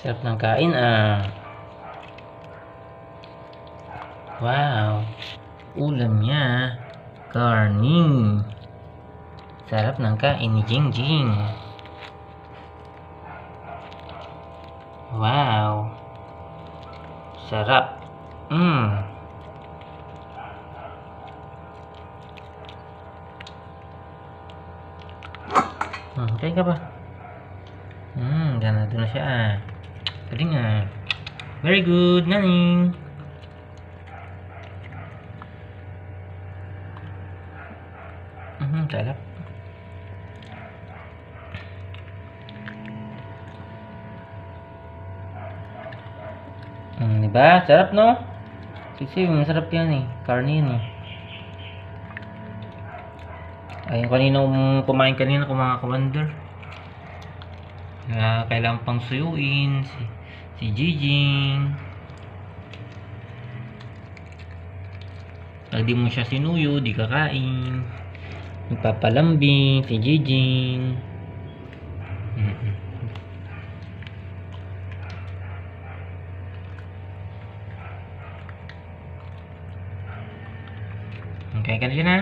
Sarap ng kain ah. Wow. Ulam niya. Karning. Sarap ng kain ni Jingjing. Wow. Sarap. Kain ka ba? Ganado na siya ah. Galing ah. Very good, Naning. Sarap. Diba? Sarap no? Kasi masarap yan eh. Karne yan eh. Ay, kanina kumain kanina mga commander. Kailangan pang suyuin si Jijing. Pag di mo siya sinuyo, di kakain. Nagpapalambing si Jijing. Okay ka na siya na?